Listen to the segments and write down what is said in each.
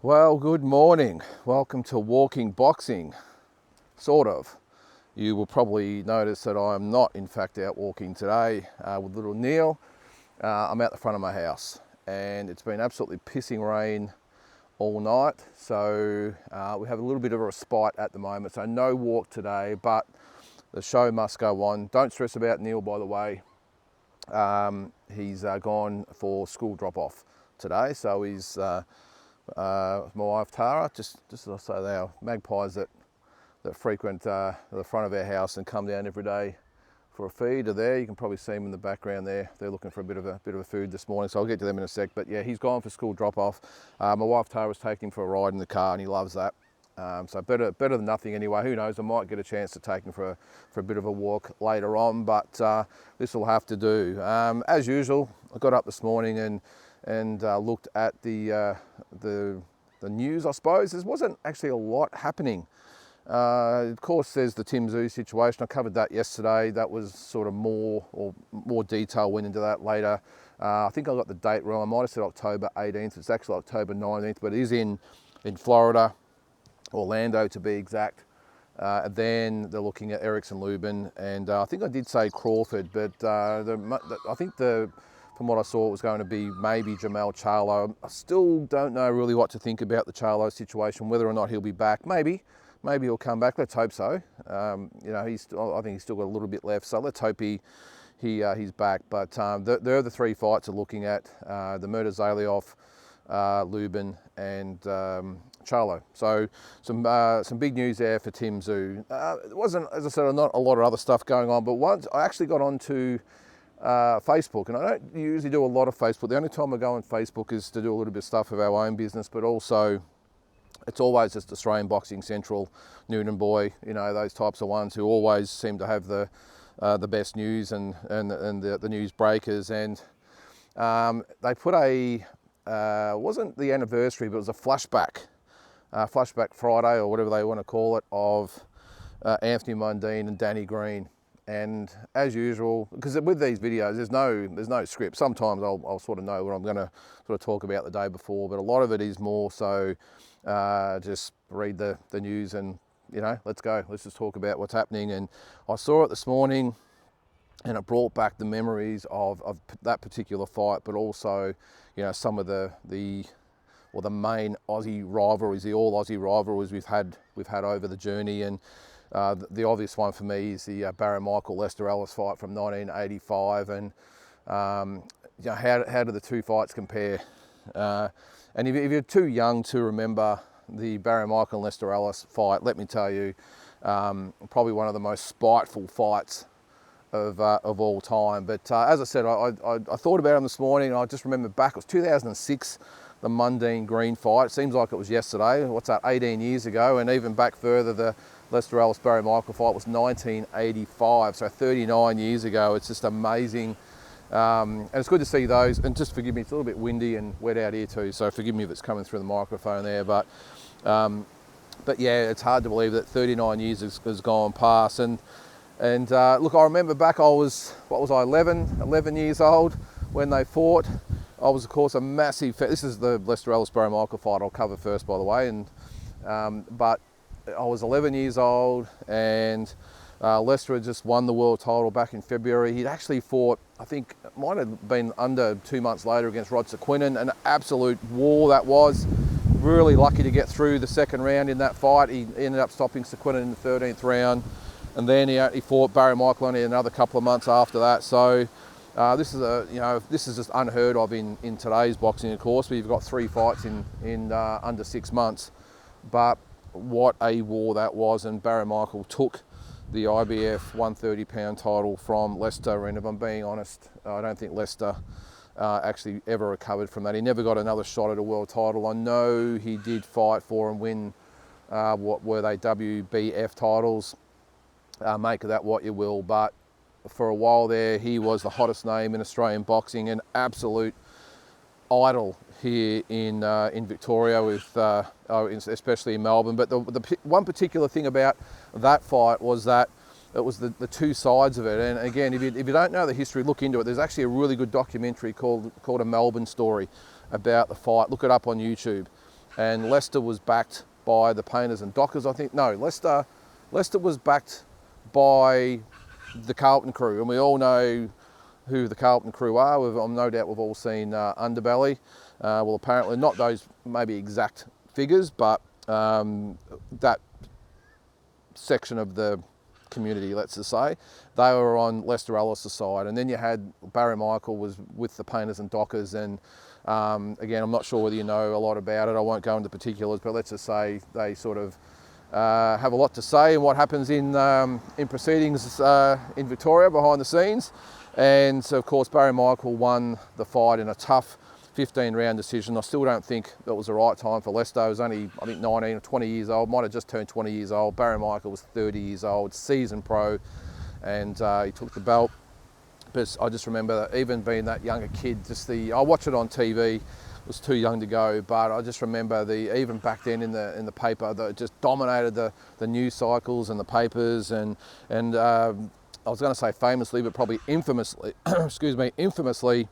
Well, good morning. Welcome to Walking Boxing. Sort of. You will probably notice that I am not, in fact, out walking today with little Neil. I'm out the front of my house, and it's been absolutely pissing rain all night. So we have a little bit of a respite at the moment. So no walk today, but the show must go on. Don't stress about Neil, by the way. He's gone for school drop-off today, so he's my wife Tara, just as I say, they are magpies that frequent the front of our house and come down every day for a feed are there. You can probably see them in the background there. They're looking for a bit of a food this morning, so I'll get to them in a sec. But yeah, he's gone for school drop-off. My wife Tara was taking him for a ride in the car, and he loves that. So better than nothing anyway. Who knows? I might get a chance to take him for a bit of a walk later on, but this will have to do. As usual, I got up this morning and looked at the news, I suppose. There wasn't actually a lot happening. Of course, there's the Tim Tszyu situation. I covered that yesterday. That was sort of more detail went into that later. I think I got the date wrong. I might have said October 18th. It's actually October 19th, but it is in Florida, Orlando to be exact. Then they're looking at Erickson Lubin, and I think I did say Crawford, but I think from what I saw, it was going to be maybe Jamal Charlo. I still don't know really what to think about the Charlo situation, whether or not he'll be back. Maybe he'll come back. Let's hope so. I think he's still got a little bit left, so let's hope he's back. But they're the three fights we're looking at: the Murtazaliev, Lubin, and Charlo. So some big news there for Tim Tszyu. There wasn't, as I said, not a lot of other stuff going on, but once I actually got onto Facebook, and I don't usually do a lot of Facebook. The only time I go on Facebook is to do a little bit of stuff of our own business, but also it's always just Australian Boxing Central, Noonan Boy, those types of ones who always seem to have the best news and the news breakers. And they put wasn't the anniversary, but it was a flashback Friday or whatever they want to call it, of Anthony Mundine and Danny Green. And as usual, because with these videos, there's no script. Sometimes I'll sort of know what I'm going to sort of talk about the day before, but a lot of it is more so just read the news and, let's go. Let's just talk about what's happening. And I saw it this morning, and it brought back the memories of that particular fight, but also, some of the main Aussie rivalries, the all Aussie rivalries we've had over the journey. And the obvious one for me is the Barry Michael Lester Ellis fight from 1985, and how do the two fights compare? And if you're too young to remember the Barry Michael and Lester Ellis fight, let me tell you, probably one of the most spiteful fights of all time. But as I said, I thought about him this morning, and I just remember back. It was 2006. The Mundine Green fight. It seems like it was yesterday. What's that, 18 years ago? And even back further, the Lester Ellis Barry Michael fight was 1985, so 39 years ago. It's just amazing. And it's good to see those. And just forgive me, it's a little bit windy and wet out here too, so forgive me if it's coming through the microphone there. But yeah, it's hard to believe that 39 years has gone past. And look, I remember back, I was 11 years old when they fought. I was, of course, a massive fan. This is the Lester Ellis Barry Michael fight I'll cover first, by the way. And but I was 11 years old, and Lester had just won the world title back in February. He'd actually fought, I think it might have been under 2 months later, against Rod Sequinin. An absolute war that was. Really lucky to get through the second round in that fight. He ended up stopping Sequinin in the 13th round, and then he fought Barry Michael only another couple of months after that. So. This is just unheard of in today's boxing, of course. We've got 3 fights in under 6 months, but what a war that was. And Barry Michael took the IBF 130-pound title from Lester, and if I'm being honest, I don't think Lester actually ever recovered from that. He never got another shot at a world title. I know he did fight for and win what were they, WBF titles. Make of that what you will, but for a while there, he was the hottest name in Australian boxing, an absolute idol here in Victoria, especially in Melbourne. But the one particular thing about that fight was that it was the two sides of it. And again, if you don't know the history, look into it. There's actually a really good documentary called A Melbourne Story about the fight. Look it up on YouTube. and Leicester was backed by the Painters and Dockers, I think. No, Leicester was backed by the Carlton crew, and we all know who the Carlton crew are. I'm no doubt we've all seen Underbelly. Well, apparently not those maybe exact figures, but that section of the community, let's just say, they were on Lester Ellis' side. And then you had Barry Michael was with the Painters and Dockers, and again, I'm not sure whether you know a lot about it. I won't go into particulars, but let's just say they sort of have a lot to say in what happens in proceedings in Victoria behind the scenes. And so, of course, Barry Michael won the fight in a tough 15-round decision. I still don't think that was the right time for Leicester. He was only, I think, 19 or 20 years old, might have just turned 20 years old. Barry Michael was 30 years old, seasoned pro, and he took the belt. But I just remember that even being that younger kid, I watched it on TV, was too young to go, but I just remember even back then in the paper, that it just dominated the news cycles and the papers, and I was going to say famously, but probably infamously, infamously,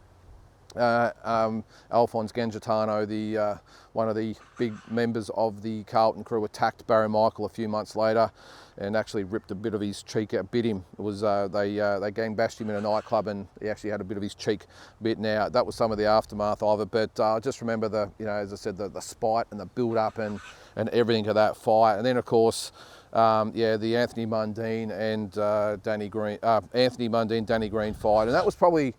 Alphonse Gangitano, one of the big members of the Carlton crew, attacked Barry Michael a few months later and actually ripped a bit of his cheek out, bit him. It was they gang bashed him in a nightclub, and he actually had a bit of his cheek bitten out. That was some of the aftermath of it, but I just remember as I said, the spite and the build up and everything of that fight. And then of course, the Anthony Mundine and Danny Green fight, and that was probably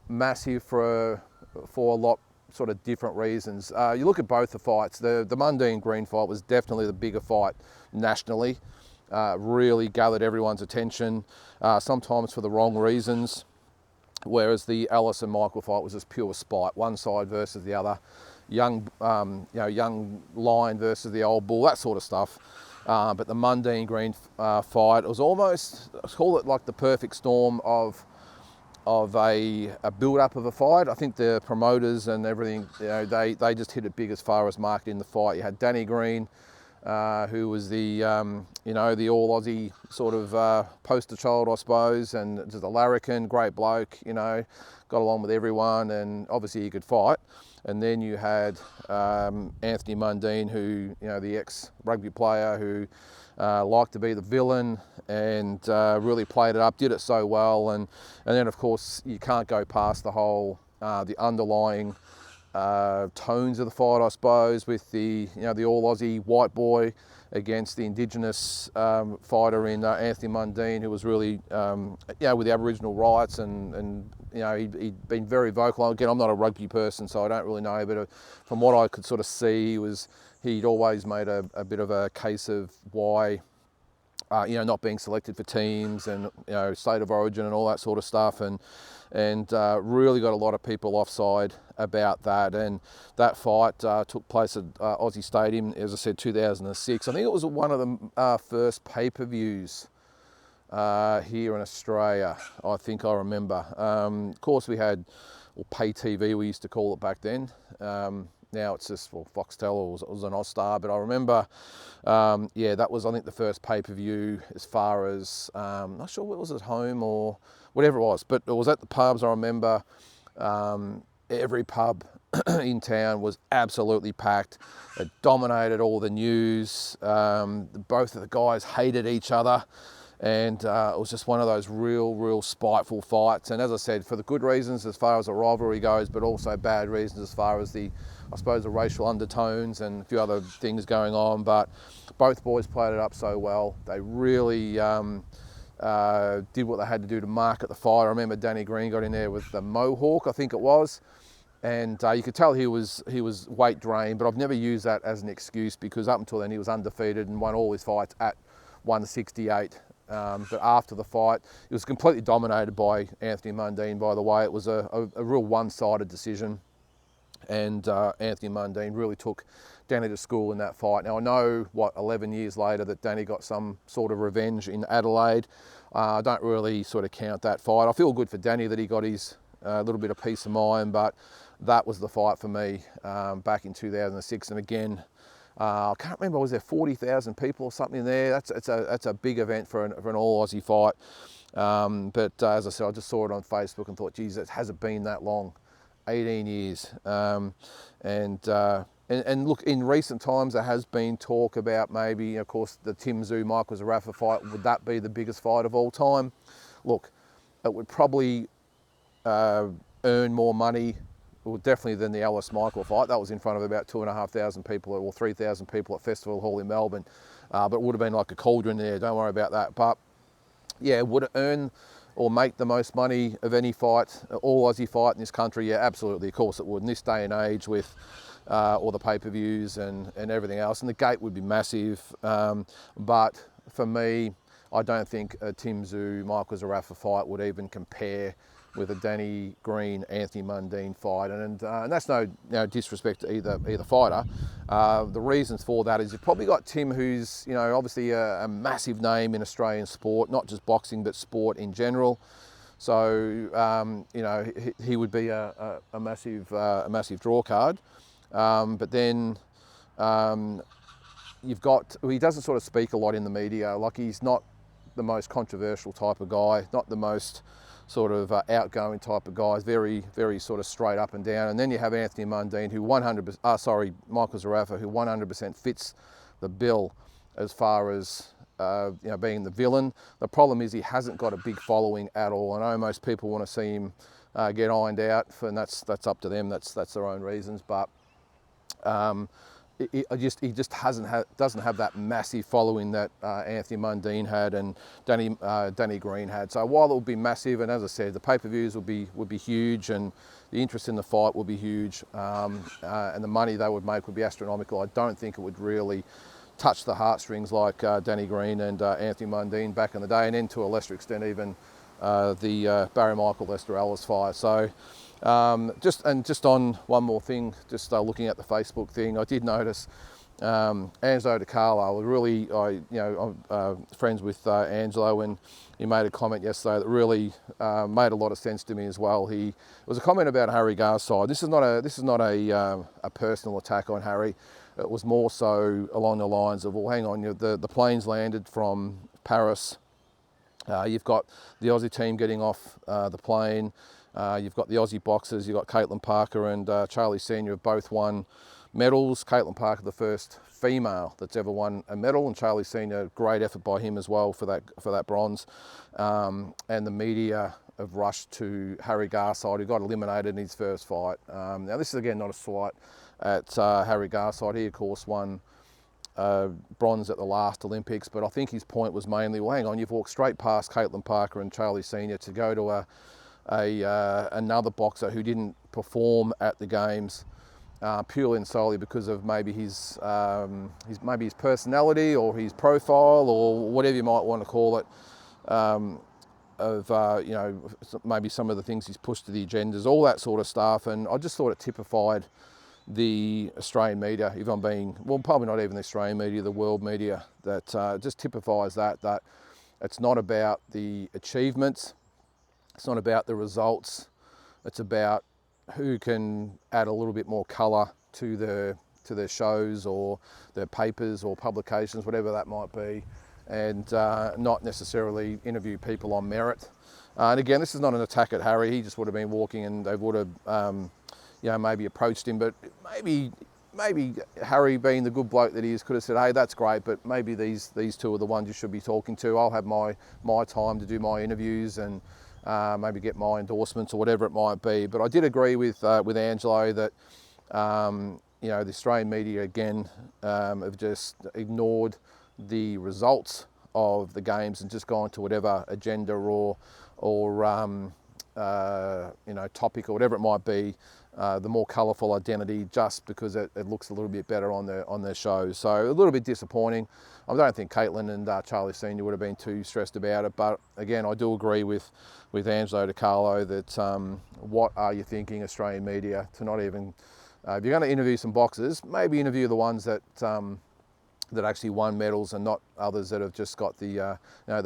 massive for a lot sort of different reasons. You look at both the fights. The Mundine Green fight was definitely the bigger fight nationally. Really gathered everyone's attention, sometimes for the wrong reasons. Whereas the Ellis and Michael fight was just pure spite, one side versus the other, young lion versus the old bull, that sort of stuff. But the Mundine Green fight, it was almost, let's call it like the perfect storm of a build-up of a fight. I think the promoters and everything, they just hit it big as far as marketing the fight. You had Danny Green, who was the all Aussie sort of poster child, I suppose, and just a larrikin, great bloke, got along with everyone, and obviously he could fight. And then you had Anthony Mundine, who, the ex-rugby player who liked to be the villain and really played it up, did it so well. And then, of course, you can't go past the whole, the underlying tones of the fight, I suppose, with the all-Aussie white boy against the Indigenous fighter in Anthony Mundine, who was really, with the Aboriginal rights, and he'd been very vocal. Again, I'm not a rugby person, so I don't really know, but from what I could sort of see, he'd always made a bit of a case of why, not being selected for teams and, state of origin and all that sort of stuff, and really got a lot of people offside about that. And that fight took place at Aussie Stadium, as I said, 2006. I think it was one of the first pay-per-views here in Australia, I think I remember. Of course, we had pay TV, we used to call it back then. Now it's just, Foxtel, or it was an Austar, but I remember, that was, I think, the first pay-per-view as far as, not sure what was at home or whatever it was, but it was at the pubs. I remember every pub in town was absolutely packed. It dominated all the news. Both of the guys hated each other. And it was just one of those real spiteful fights. And as I said, for the good reasons as far as the rivalry goes, but also bad reasons as far as the racial undertones and a few other things going on. But both boys played it up so well. They really did what they had to do to market the fight. I remember Danny Green got in there with the mohawk, I think it was. And you could tell he was weight drained, but I've never used that as an excuse, because up until then he was undefeated and won all his fights at 168. But after the fight, it was completely dominated by Anthony Mundine, by the way. It was a real one-sided decision, and Anthony Mundine really took Danny to school in that fight. Now, I know, 11 years later, that Danny got some sort of revenge in Adelaide. I don't really sort of count that fight. I feel good for Danny that he got his little bit of peace of mind, but that was the fight for me back in 2006. And again, I can't remember, was there 40,000 people or something there? That's a big event for an all Aussie fight. But as I said, I just saw it on Facebook and thought, geez, it hasn't been that long, 18 years. and look, in recent times there has been talk about maybe, of course, the Tim Tszyu Michael Zarafa fight. Would that be the biggest fight of all time? Look, it would probably earn more money, well, definitely than the Ellis Michael fight. That was in front of about 2,500 people or 3,000 people at Festival Hall in Melbourne. But it would have been like a cauldron there, don't worry about that. But yeah, would it earn or make the most money of any fight, all Aussie fight in this country? Yeah, absolutely, of course it would. In this day and age with all the pay-per-views and everything else, and the gate would be massive. But for me, I don't think a Tim Tszyu Michael Zarafa fight would even compare with a Danny Green Anthony Mundine fight, and that's no disrespect to either fighter. The reasons for that is you've probably got Tim, who's obviously a massive name in Australian sport, not just boxing but sport in general. So he would be a massive draw card. But then you've got, he doesn't sort of speak a lot in the media. Like, he's not the most controversial type of guy, not the most sort of outgoing type of guy. He's very, very sort of straight up and down. And then you have Anthony Mundine, who Michael Zarafa, who 100% fits the bill as far as being the villain. The problem is he hasn't got a big following at all. I know most people want to see him get ironed out, and that's up to them. That's their own reasons. But he just doesn't have that massive following that Anthony Mundine had and Danny Green had. So while it will be massive, and as I said, the pay-per-views would be huge, and the interest in the fight will be huge, and the money they would make would be astronomical, I don't think it would really touch the heartstrings like Danny Green and Anthony Mundine back in the day, and then to a lesser extent even the Barry Michael Lester Ellis fight. So. Just on one more thing, just looking at the Facebook thing, I did notice Angelo DiCarlo. I'm friends with Angelo, and he made a comment yesterday that really made a lot of sense to me as well. It was a comment about Harry Garside. This is not a personal attack on Harry. It was more so along the lines of, well, hang on, the planes landed from Paris. You've got the Aussie team getting off the plane. You've got the Aussie boxers, you've got Caitlin Parker and Charlie Senior have both won medals. Caitlin Parker, the first female that's ever won a medal, and Charlie Senior, great effort by him as well for that bronze. And the media have rushed to Harry Garside, who got eliminated in his first fight. Now this is again not a slight at Harry Garside. He of course won bronze at the last Olympics, but I think his point was mainly, well, hang on, you've walked straight past Caitlin Parker and Charlie Senior to go to another boxer who didn't perform at the games purely and solely because of maybe his personality or his profile or whatever you might want to call it, maybe some of the things he's pushed to the agendas, all that sort of stuff. And I just thought it typified the Australian media, if I'm being, well, probably not even the Australian media, the world media, that just typifies that it's not about the achievements. It's not about the results. It's about who can add a little bit more colour to their shows or their papers or publications, whatever that might be, and not necessarily interview people on merit. And again, this is not an attack at Harry. He just would have been walking, and they would have, maybe approached him. But maybe Harry, being the good bloke that he is, could have said, "Hey, that's great, but maybe these two are the ones you should be talking to. I'll have my time to do my interviews and." Maybe get my endorsements or whatever it might be. But I did agree with Angelo that the Australian media again have just ignored the results of the games and just gone to whatever agenda or topic or whatever it might be, the more colourful identity, just because it looks a little bit better on their shows. So a little bit disappointing. I don't think Caitlin and Charlie Senior would have been too stressed about it, but again, I do agree with Angelo DiCarlo that what are you thinking, Australian media, to not even, if you're going to interview some boxers, maybe interview the ones that actually won medals and not others that have just got the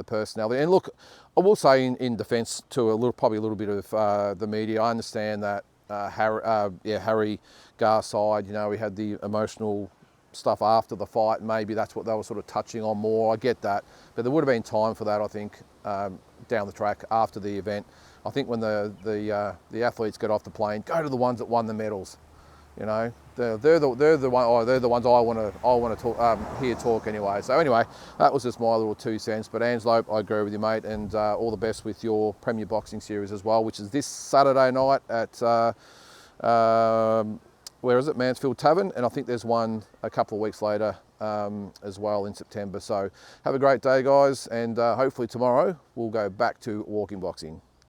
personality. And look, I will say in defence to probably a little bit of the media, I understand that Harry Garside, we had the emotional stuff after the fight. Maybe that's what they were sort of touching on more. I get that, but there would have been time for that, I think, down the track after the event. I think when the athletes get off the plane, go to the ones that won the medals. You know, they're the ones I want to talk hear talk anyway. So anyway, that was just my little 2 cents. But Angelope, I agree with you, mate, and all the best with your Premier Boxing Series as well, which is this Saturday night at where is it? Mansfield Tavern, and I think there's one a couple of weeks later as well in September. So have a great day, guys, and hopefully tomorrow we'll go back to walking boxing.